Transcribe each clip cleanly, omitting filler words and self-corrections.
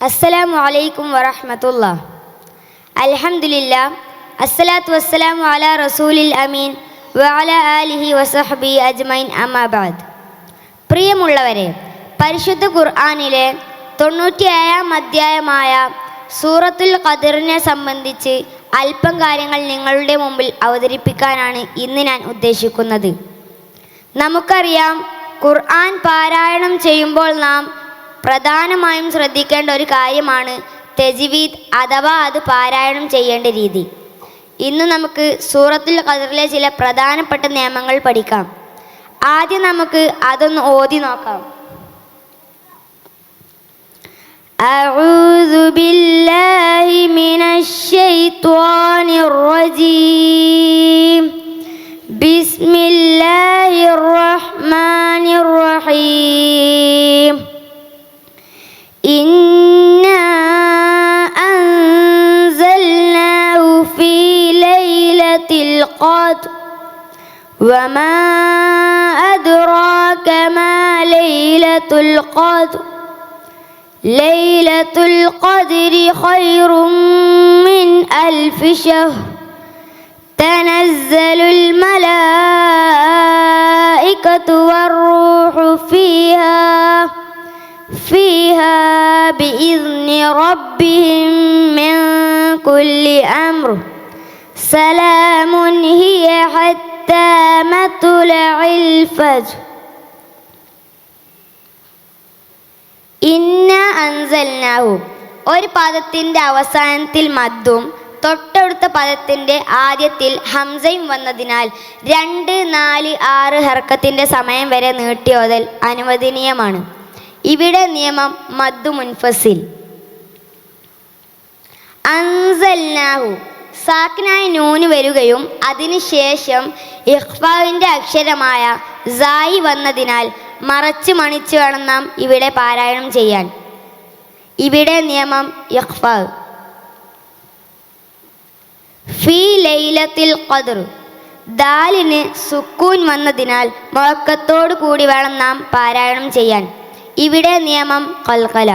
അസ്സലാമു അലൈക്കും വറഹ്മത്തുള്ളാഹി. അൽഹംദുലില്ലാ, അസ്സലാത്തു വസ്സലാമു അലാ റസൂലിൽ അമീൻ വഅലാ ആലിഹി വസഹ്ബിഹി അജ്മഈൻ, അമ്മാ ബഅദ്. പ്രിയമുള്ളവരെ, പരിശുദ്ധ ഖുർആനിലെ 97-ാം അധ്യായമായ സൂറത്തുൽ ഖദറിനെ സംബന്ധിച്ച് അല്പം കാര്യങ്ങൾ നിങ്ങളുടെ മുമ്പിൽ അവതരിപ്പിക്കാനാണ് ഇന്ന് ഞാൻ ഉദ്ദേശിക്കുന്നത്. നമുക്കറിയാം, ഖുർആൻ പാരായണം ചെയ്യുമ്പോൾ നാം പ്രധാനമായും ശ്രദ്ധിക്കേണ്ട ഒരു കാര്യമാണ് തജ്വീദ് അഥവാ അത് പാരായണം ചെയ്യേണ്ട രീതി. ഇന്ന് നമുക്ക് സൂറത്തുൽ ഖദറിലെ ചില പ്രധാനപ്പെട്ട നിയമങ്ങൾ പഠിക്കാം. ആദ്യം നമുക്ക് അതൊന്ന് ഓതി നോക്കാം. അഊദു ബില്ലാഹി മിനശ് ശൈത്വാനിർ റജീം. ബിസ്മില്ലാഹിർ റഹ്മാനിർ റഹീം. ഇന്നാ അൻസൽനാഹു ഫീ ലൈലത്തിൽ ഖദ്ർ വമാ അദ്റാക മാ ലൈലത്തുൽ ഖദ്ർ ലൈലത്തുൽ ഖദ്രി ഖൈറും മിൻ അൽഫി ശഹ്ർ തനസ്സലുൽ മലായികതു വറൂഹു ഫീഹാ ബിഇذനി റബ്ബിഹിം മിൻ കുല്ലി അംർ സലാമുൻ ഹിയ ഹത്താ മത്ലഇൽ ഫജ്ർ. ഇന്ന അൻസൽനാഹു, ഒരു പദത്തിൻ്റെ അവസാനത്തിൽ മദ്ദും തൊട്ടടുത്ത പദത്തിൻ്റെ ആദ്യത്തിൽ ഹംസയും വന്നതിനാൽ 2, 4, 6 ഹർക്കത്തിൻ്റെ സമയം വരെ നീട്ടിയോതൽ അനുവദനീയമാണ്. ഇവിടെ നിയമം മദ്ദു മുൻഫസിൽ. അൻസൽനാഹു, സാക്കിനായ നൂന് വരികയും അതിനുശേഷം ഇഖ്ഫാവിൻ്റെ അക്ഷരമായ സായി വന്നതിനാൽ മറച്ച് മണിച്ച് വേണം നാം ഇവിടെ പാരായണം ചെയ്യാൻ. ഇവിടെ നിയമം ഇഖ്ഫാ. ഫീ ലൈലത്തിൽ ഖദ്ർ, ദാലിന് സുക്കൂൻ വന്നതിനാൽ മുഅക്കത്തോടു കൂടി വേണം നാം പാരായണം ചെയ്യാൻ. ഇവിടെ നിയമം ഖൽഖല.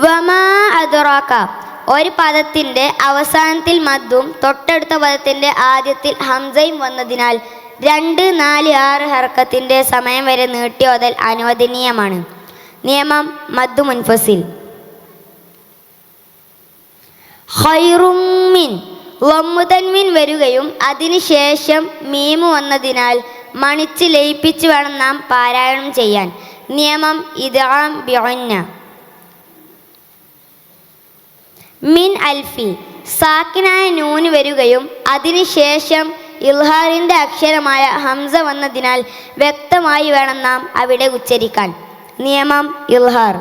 വമാ അദ്റാക, ഒരു പദത്തിൻ്റെ അവസാനത്തിൽ മദ്ദും തൊട്ടടുത്ത പദത്തിൻ്റെ ആദ്യത്തിൽ ഹംസയും വന്നതിനാൽ 2, 4, 6 ഹർക്കത്തിൻ്റെ സമയം വരെ നീട്ടിയോതൽ അനുവദനീയമാണ്. നിയമം മദ്ദു മുൻഫസിൽ. ഖൈറും മിൻ, ലമ്മു തൻവീൻ വരികയും അതിനുശേഷം മീമു വന്നതിനാൽ മണിച്ച് ലയിപ്പിച്ച് വേണം നാം പാരായണം ചെയ്യാൻ. നിയമം ഇദ്ഗാം ബിഗുന്ന. മിൻ അൽഫി, സാക്കിനായ നൂന് വരികയും അതിനുശേഷം ഇൽഹാറിൻ്റെ അക്ഷരമായ ഹംസ വന്നതിനാൽ വ്യക്തമായി വേണം നാം അവിടെ ഉച്ചരിക്കാൻ. നിയമം ഇൽഹാർ.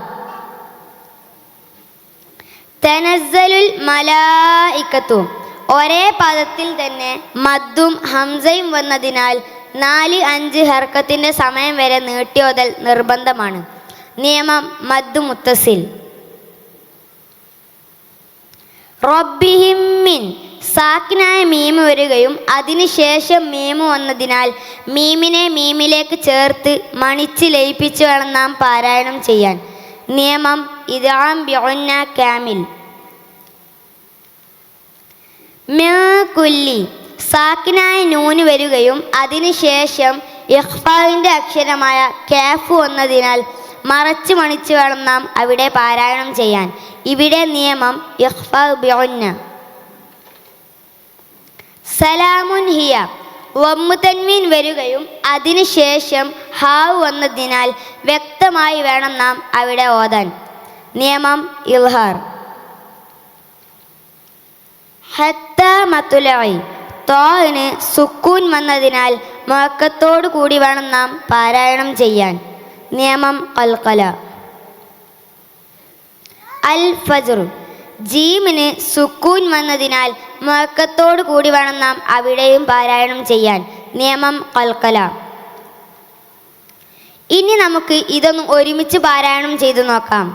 തനസ്സലുൽ മലായികത്തു, ഒരേ പദത്തിൽ തന്നെ മദ്ദും ഹംസയും വന്നതിനാൽ 4, 5 ഹർക്കത്തിൻ്റെ സമയം വരെ നീട്ടിയോതൽ നിർബന്ധമാണ്. നിയമം മദ്ദു മുത്തസിൽ. റബ്ബിഹിം മിൻ, സാക്കിനായ മീമ് വരികയും അതിനുശേഷം മീമു വന്നതിനാൽ മീമിനെ മീമിലേക്ക് ചേർത്ത് മണിച്ച് ലയിപ്പിച്ച് വേണം നാം പാരായണം ചെയ്യാൻ. നിയമം ഇദ്ഗാം ബിഗുന്ന കാമിൽ. മിൻ കുല്ലി, സാക്കിനായ നൂന് വരികയും അതിനുശേഷം ഇഖ്ഫാവിൻ്റെ അക്ഷരമായ കാഫ് വന്നതിനാൽ മറച്ച് മണിച്ച് വേണം നാം അവിടെ പാരായണം ചെയ്യാൻ. ഇവിടെ നിയമം ഇഖ്ഫാ ബിഗുന്ന. സലാമുൻ ഹിയ, വമ്മു തൻവീൻ വരികയും അതിനുശേഷം ഹാവ് വന്നതിനാൽ വ്യക്തമായി വേണം നാം അവിടെ ഓതാൻ. നിയമം ഇൽഹാർ. ഹത്താ മത്ലഇ, തോന് സുക്കൂൻ വന്നതിനാൽ മുഅക്കത്തോടു കൂടി വേണം നാം പാരായണം ചെയ്യാൻ. നിയമം ഖൽഖല. അൽ ഫജ്ർ, ജീമിന് സുക്കൂൻ വന്നതിനാൽ മുഅക്കത്തോടു കൂടി വേണം നാം അവിടെയും പാരായണം ചെയ്യാൻ. നിയമം ഖൽഖല. ഇനി നമുക്ക് ഇതൊന്നും ഒരുമിച്ച് പാരായണം ചെയ്തു നോക്കാം.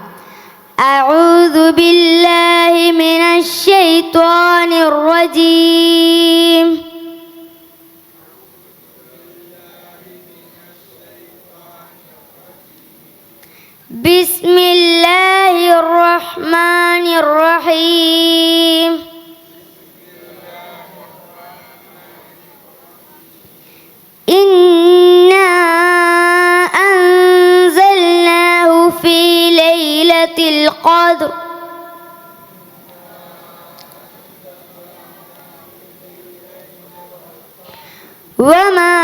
അഊദു ബില്ലാഹി മിനശ് ശൈത്വാനിർ റജീം. بسم الله الرحمن الرحيم إنا أنزلناه في ليلة القدر وما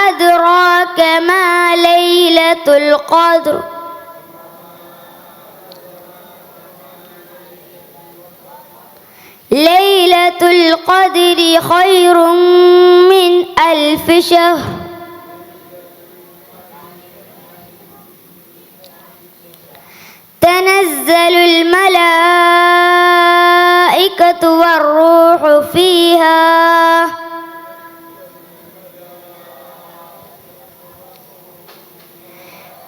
أدراك ما ليلة القدر ليلة القدر خير من 1000 شهر تنزل الملائكة والروح فيها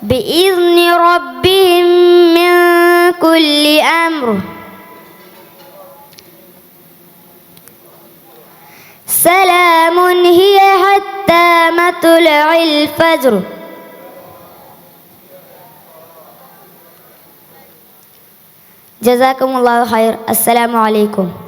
بإذن ربهم من كل أمر سلام هي حتى مطلع الفجر. جزاكم الله خير. السلام عليكم.